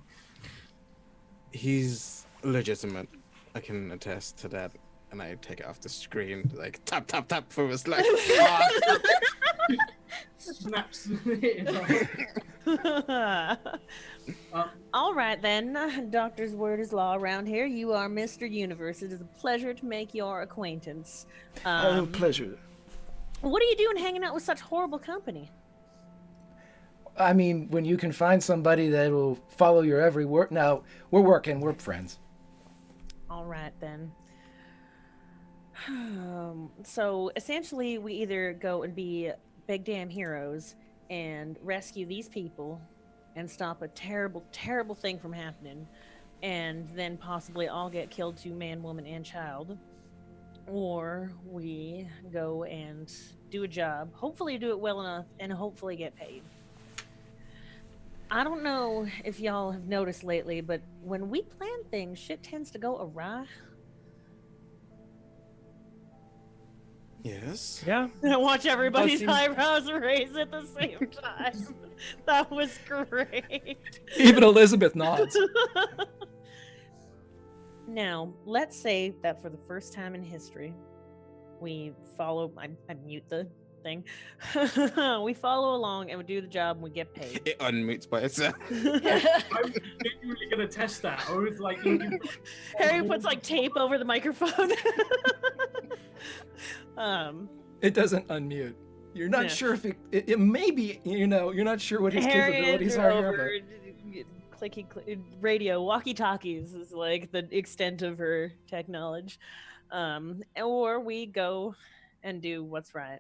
[SPEAKER 6] He's legitimate. I can attest to that. And I take it off the screen, like tap for us, like
[SPEAKER 5] Snaps.
[SPEAKER 4] All right then, doctor's word is law around here. You are Mr. Universe. It is a pleasure to make your acquaintance.
[SPEAKER 1] Pleasure.
[SPEAKER 4] What are you doing hanging out with such horrible company?
[SPEAKER 1] I mean, when you can find somebody that will follow your every word. Now, we're friends.
[SPEAKER 4] All right then. So essentially, we either go and be big damn heroes and rescue these people and stop a terrible, terrible thing from happening, and then possibly all get killed to man, woman, and child, or we go and do a job, hopefully do it well enough, and hopefully get paid. I don't know if y'all have noticed lately, but when we plan things, shit tends to go awry.
[SPEAKER 6] yes.
[SPEAKER 3] Yeah.
[SPEAKER 4] Watch everybody's
[SPEAKER 3] seem-
[SPEAKER 4] eyebrows raise at the same time. That was great.
[SPEAKER 1] Even Elizabeth nods.
[SPEAKER 4] Now, let's say that for the first time in history, we follow. I mute the thing. We follow along and we do the job and we get paid.
[SPEAKER 6] It unmutes by itself.
[SPEAKER 5] I'm genuinely gonna test that. I was like looking for...
[SPEAKER 4] Harry puts like tape over the microphone.
[SPEAKER 1] It doesn't unmute. You're not
[SPEAKER 4] Yeah.
[SPEAKER 1] sure if it may be, you're not sure what his
[SPEAKER 4] Harry
[SPEAKER 1] capabilities
[SPEAKER 4] and
[SPEAKER 1] are
[SPEAKER 4] over
[SPEAKER 1] here,
[SPEAKER 4] radio, walkie-talkies is like the extent of her tech knowledge. Or we go and do what's right.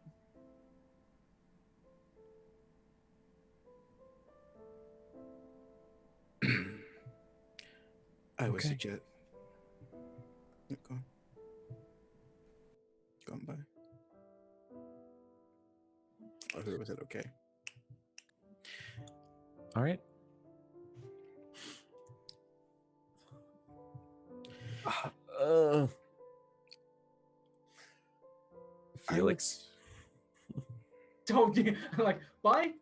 [SPEAKER 6] I would
[SPEAKER 3] Okay.
[SPEAKER 6] suggest. Yeah, go on. Go on by. Or was it okay?
[SPEAKER 3] All right. Felix.
[SPEAKER 5] Told you. I'm like, bye?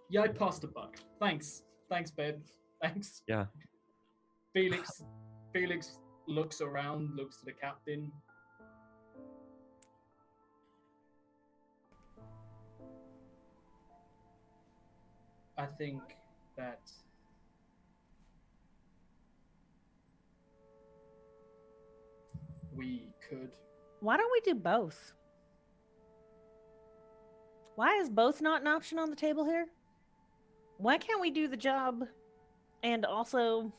[SPEAKER 5] Yeah, I passed a buck. Thanks, babe. Thanks.
[SPEAKER 3] Yeah.
[SPEAKER 5] Felix looks around, looks to the captain. I think that we could.
[SPEAKER 4] Why don't we do both? Why is both not an option on the table here? Why can't we do the job and also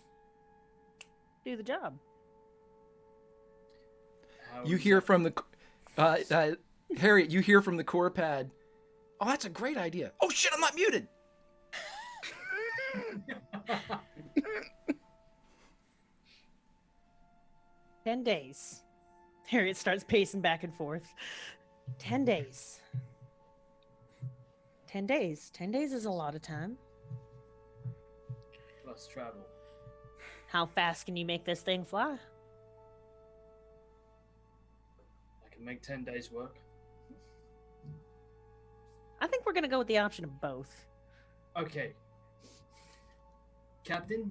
[SPEAKER 4] do the job?
[SPEAKER 1] You hear from the Harriet. You hear from the core pad. Oh, that's a great idea. Oh shit, I'm not muted.
[SPEAKER 4] 10 days. Harriet starts pacing back and forth. 10 days. 10 days. 10 days is a lot of time.
[SPEAKER 5] Plus travel.
[SPEAKER 4] How fast can you make this thing fly?
[SPEAKER 5] I can make 10 days work.
[SPEAKER 4] I think we're going to go with the option of both.
[SPEAKER 5] Okay. Captain,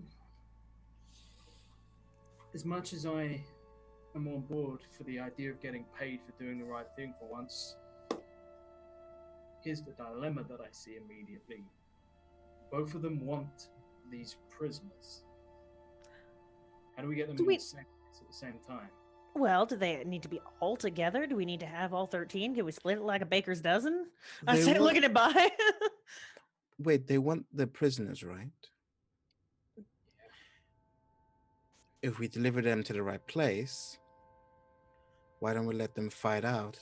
[SPEAKER 5] as much as I am on board for the idea of getting paid for doing the right thing for once, here's the dilemma that I see immediately. Both of them want these prisoners. How do we get them in the same place at the same time?
[SPEAKER 4] Well, do they need to be all together? Do we need to have all 13? Can we split it like a baker's dozen? I
[SPEAKER 6] They
[SPEAKER 4] say,
[SPEAKER 6] want-
[SPEAKER 4] looking at by.
[SPEAKER 6] Wait, they want the prisoners, right? If we deliver them to the right place, why don't we let them fight out?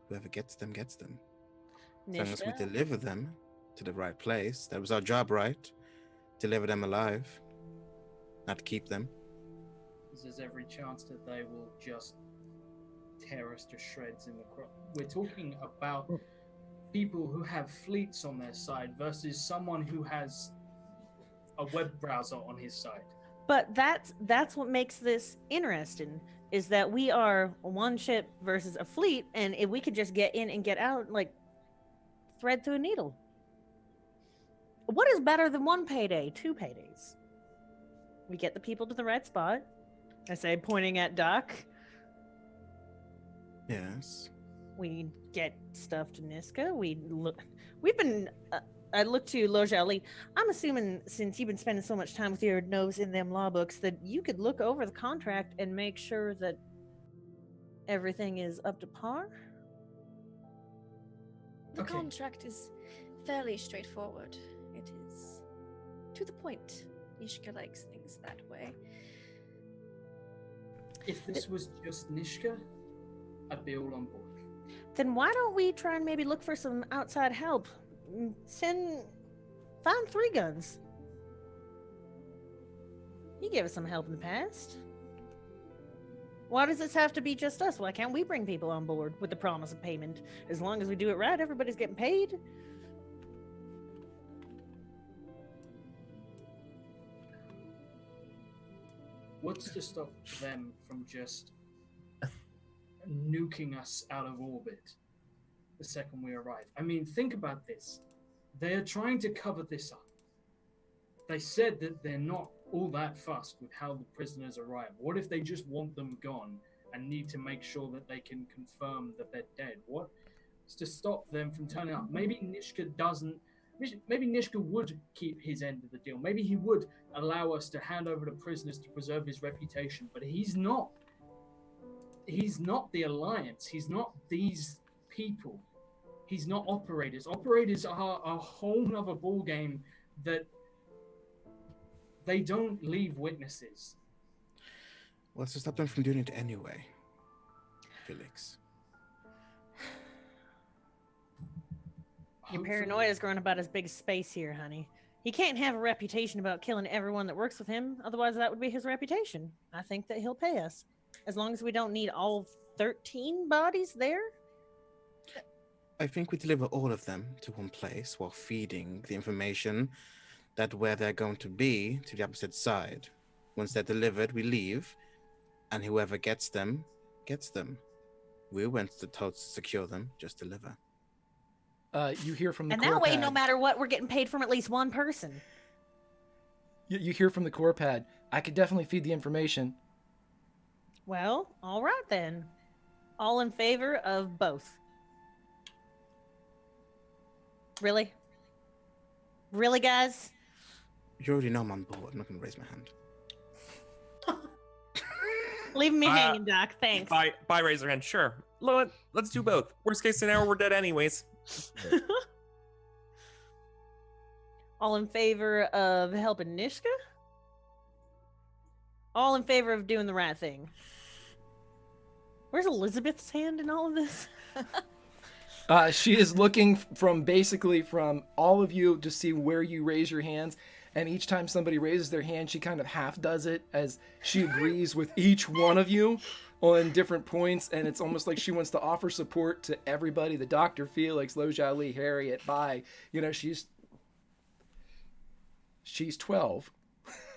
[SPEAKER 6] Whoever gets them, gets them. As long as we deliver them to the right place, that was our job, right? Deliver them alive, not keep them.
[SPEAKER 5] There's every chance that they will just tear us to shreds in the crop. We're talking about people who have fleets on their side versus someone who has a web browser on his side.
[SPEAKER 4] But that's what makes this interesting, is that we are one ship versus a fleet, and if we could just get in and get out like thread through a needle. What is better than one payday, 2 paydays? We get the people to the right spot. I say, pointing at Doc.
[SPEAKER 6] Yes.
[SPEAKER 4] We get stuff to Niska. We've been. I look to Loja Ali. I'm assuming, since you've been spending so much time with your nose in them law books, that you could look over the contract and make sure that everything is up to par.
[SPEAKER 7] The
[SPEAKER 5] Okay.
[SPEAKER 7] contract is fairly straightforward. It is to the point. Nishka likes things that way.
[SPEAKER 5] If this was just Nishka, I'd be all on board.
[SPEAKER 4] Then why don't we try and maybe look for some outside help? Find 3 guns. He gave us some help in the past. Why does this have to be just us? Why can't we bring people on board with the promise of payment? As long as we do it right, everybody's getting paid.
[SPEAKER 5] What's to stop them from just nuking us out of orbit the second we arrive? I mean, think about this. They're trying to cover this up. They said that they're not all that fussed with how the prisoners arrive. What if they just want them gone and need to make sure that they can confirm that they're dead? What's to stop them from turning up? Maybe Nishka doesn't. Maybe Nishka would keep his end of the deal. Maybe he would allow us to hand over the prisoners to preserve his reputation. But he's not. He's not the Alliance. He's not these people. He's not operators. Operators are a whole nother ballgame that they don't leave witnesses.
[SPEAKER 6] What's to stop them from doing it anyway, Felix?
[SPEAKER 4] Your paranoia is growing about as big as space here, honey. He can't have a reputation about killing everyone that works with him, otherwise that would be his reputation. I think that he'll pay us. As long as we don't need all 13 bodies there.
[SPEAKER 6] I think we deliver all of them to one place while feeding the information that where they're going to be to the opposite side. Once they're delivered, we leave, and whoever gets them, gets them. We went to told to secure them, just deliver.
[SPEAKER 1] You hear from the
[SPEAKER 4] And
[SPEAKER 1] core
[SPEAKER 4] that way,
[SPEAKER 1] pad.
[SPEAKER 4] no matter what, we're getting paid from at least one person.
[SPEAKER 1] You hear from the core pad. I could definitely feed the information.
[SPEAKER 4] Well, all right then. All in favor of both. Really? Really, guys?
[SPEAKER 6] You already know I'm on board. I'm not going to raise my hand.
[SPEAKER 4] Leave me hanging, Doc. Thanks.
[SPEAKER 3] Bye, Razorhand. Sure. Let's do both. Worst case scenario, we're dead anyways.
[SPEAKER 4] All in favor of helping Nishka? All in favor of doing the right thing? Where's Elizabeth's hand in all of this?
[SPEAKER 1] She is looking from all of you to see where you raise your hands. And each time somebody raises their hand, she kind of half does it as she agrees with each one of you on different points. And it's almost like she wants to offer support to everybody. The Dr. Felix, Lo Zhao Li, Harriet, Bai. You know, she's 12.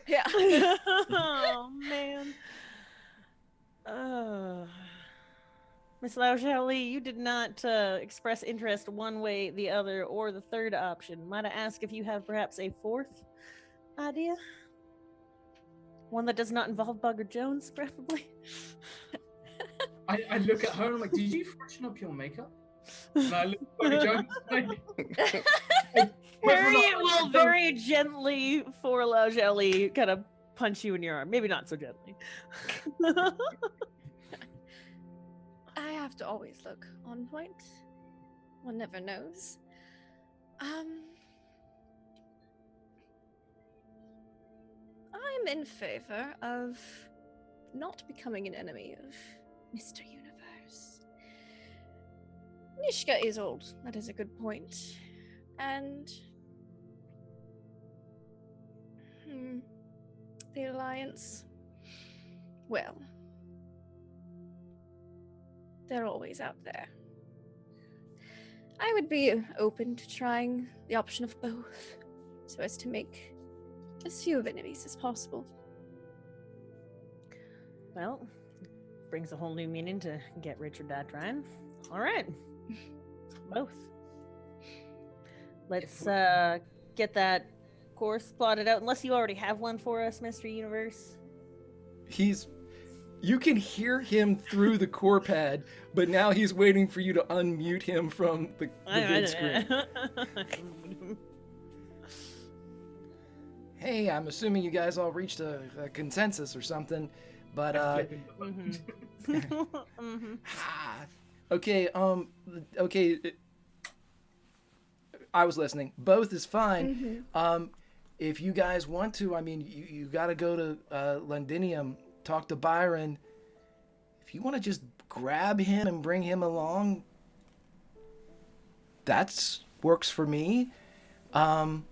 [SPEAKER 7] Yeah.
[SPEAKER 4] Oh, man. Miss Lao Xiaoli, you did not express interest one way, the other, or the third option. Might I ask if you have perhaps a fourth idea? One that does not involve Bugger Jones, preferably?
[SPEAKER 5] I look at her and I'm like, did you freshen up your makeup? And I look at Bugger Jones like,
[SPEAKER 4] Harriet will very gently, for Lao Xiaoli, kind of punch you in your arm. Maybe not so gently.
[SPEAKER 7] I have to always look on point. One never knows. I'm in favor of not becoming an enemy of Mr. Universe. Nishka is old. That is a good point. And the Alliance, well, they're always out there. I would be open to trying the option of both, so as to make as few of enemies as possible.
[SPEAKER 4] Well, brings a whole new meaning to get rich or die trying. All right. Both. Let's get that course plotted out, unless you already have one for us, Mr. Universe.
[SPEAKER 1] You can hear him through the core pad, but now he's waiting for you to unmute him from the vid screen. Hey, I'm assuming you guys all reached a consensus or something, but okay, I was listening. Both is fine. If you guys want to, I mean, you got to go to Londinium, talk to Byron. If you want to just grab him and bring him along, that works for me. And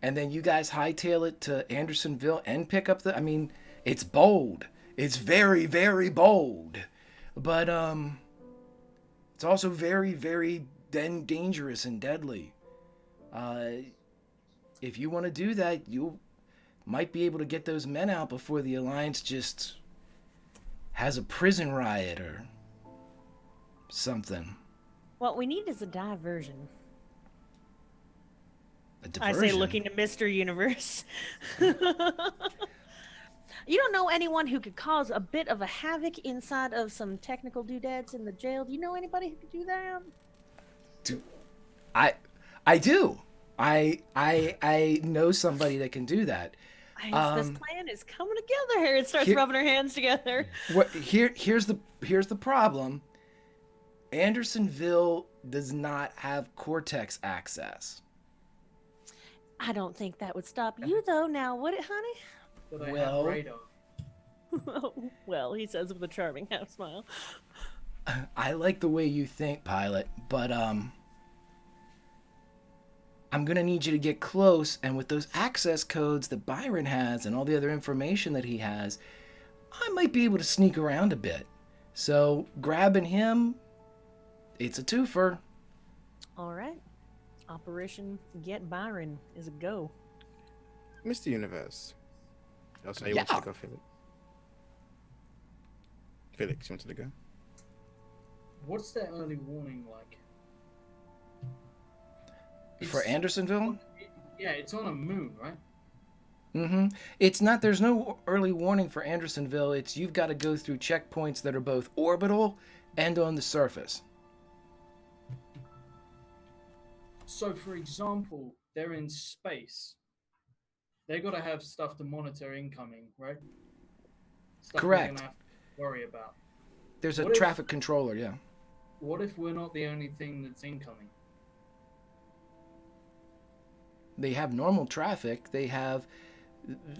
[SPEAKER 1] then you guys hightail it to Andersonville and pick up I mean, it's bold. It's very, very bold. But it's also very, very dangerous and deadly. If you want to do that, you might be able to get those men out before the Alliance just has a prison riot or something.
[SPEAKER 4] What we need is a diversion.
[SPEAKER 1] A diversion?
[SPEAKER 4] I say looking to Mr. Universe. You don't know anyone who could cause a bit of a havoc inside of some technical doodads in the jail? Do you know anybody who could do that?
[SPEAKER 1] I do. I know somebody that can do that.
[SPEAKER 4] This plan is coming together here. It starts rubbing her hands together.
[SPEAKER 1] Here's the problem. Andersonville does not have Cortex access.
[SPEAKER 4] I don't think that would stop you, though. Now, would it, honey?
[SPEAKER 5] But I have radar.
[SPEAKER 4] Well, he says with a charming half smile.
[SPEAKER 1] I like the way you think, Pilot, but I'm gonna need you to get close, and with those access codes that Byron has and all the other information that he has, I might be able to sneak around a bit. So grabbing him, it's a twofer.
[SPEAKER 4] All right. Operation Get Byron is a go.
[SPEAKER 6] Mr. Universe. Also, you wanted to go, Felix? Felix, you wanted to go?
[SPEAKER 5] What's that early warning like?
[SPEAKER 1] For Andersonville?
[SPEAKER 5] Yeah, it's on a moon, right?
[SPEAKER 1] Mm-hmm. It's not, there's no early warning for Andersonville. It's you've got to go through checkpoints that are both orbital and on the surface.
[SPEAKER 5] So, for example, they're in space. They got to have stuff to monitor incoming, right? Stuff we're
[SPEAKER 1] Correct.
[SPEAKER 5] gonna have to worry about.
[SPEAKER 1] There's a
[SPEAKER 5] What if-
[SPEAKER 1] traffic controller, yeah.
[SPEAKER 5] What if we're not the only thing that's incoming?
[SPEAKER 1] They have normal traffic. They have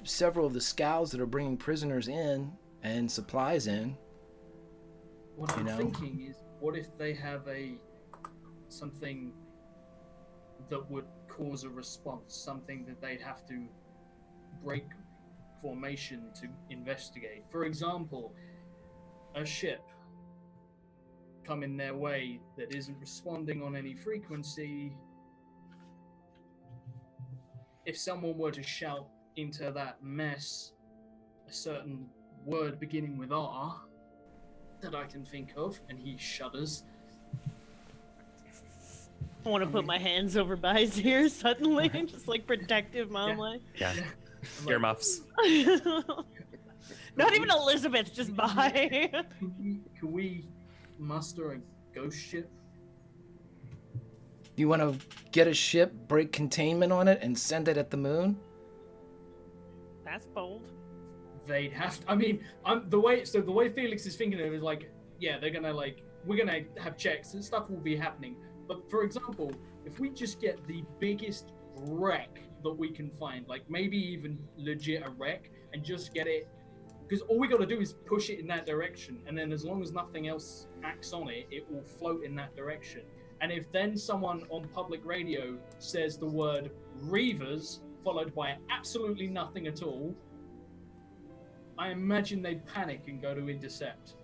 [SPEAKER 1] several of the scows that are bringing prisoners in and supplies in.
[SPEAKER 5] What I'm
[SPEAKER 1] know?
[SPEAKER 5] thinking is, what if they have something that would cause a response, something that they'd have to break formation to investigate? For example, a ship coming their way that isn't responding on any frequency. If someone were to shout into that mess a certain word beginning with R that I can think of, and he shudders.
[SPEAKER 4] I want to put my hands over Bai's ears suddenly, just like protective mom like.
[SPEAKER 3] Yeah.
[SPEAKER 5] I'm
[SPEAKER 3] Earmuffs.
[SPEAKER 4] Not even Elizabeth, just Bai.
[SPEAKER 5] Can we muster a ghost ship?
[SPEAKER 1] You want to get a ship, break containment on it, and send it at the moon?
[SPEAKER 4] That's bold.
[SPEAKER 5] They'd have to, I mean, the way Felix is thinking of it is like, yeah, they're gonna we're gonna have checks and stuff will be happening. But for example, if we just get the biggest wreck that we can find, like maybe even legit a wreck, and just get it, because all we got to do is push it in that direction, and then as long as nothing else acts on it, it will float in that direction. And if then someone on public radio says the word Reavers followed by absolutely nothing at all, I imagine they'd panic and go to intercept.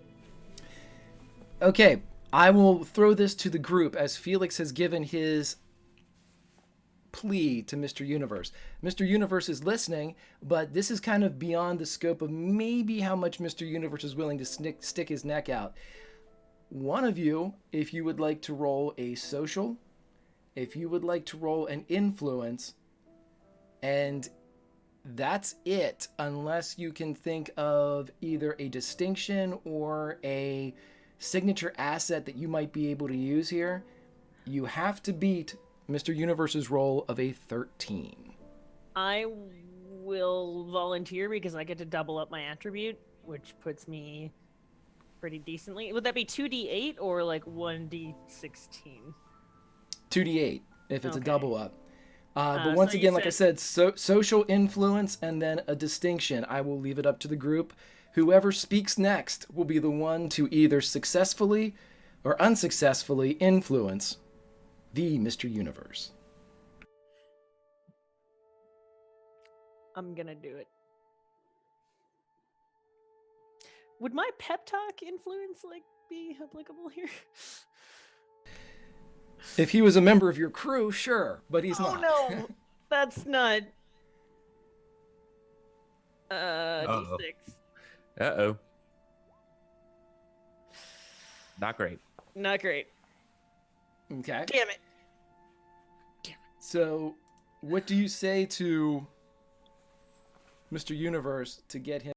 [SPEAKER 1] Okay, I will throw this to the group as Felix has given his plea to Mr. Universe. Mr. Universe is listening, but this is kind of beyond the scope of maybe how much Mr. Universe is willing to stick his neck out. One of you, if you would like to roll a social, if you would like to roll an influence, and that's it, unless you can think of either a distinction or a signature asset that you might be able to use here. You have to beat Mr. Universe's roll of a 13.
[SPEAKER 4] I will volunteer because I get to double up my attribute, which puts me pretty decently. Would that be 2d8 or like 1d16?
[SPEAKER 1] 2d8 if it's a
[SPEAKER 4] Okay.
[SPEAKER 1] double up. But once
[SPEAKER 4] so you
[SPEAKER 1] again, like I
[SPEAKER 4] said-
[SPEAKER 1] said, social influence and then a distinction. I will leave it up to the group. Whoever speaks next will be the one to either successfully or unsuccessfully influence the Mr. Universe.
[SPEAKER 4] I'm gonna do it. Would my pep talk influence be applicable here?
[SPEAKER 1] If he was a member of your crew, sure, but he's not.
[SPEAKER 4] Oh no, that's not.
[SPEAKER 3] Uh-oh.
[SPEAKER 4] D6.
[SPEAKER 3] Uh-oh. Not great.
[SPEAKER 4] Not great.
[SPEAKER 1] Okay.
[SPEAKER 4] Damn it.
[SPEAKER 1] So, what do you say to Mr. Universe to get him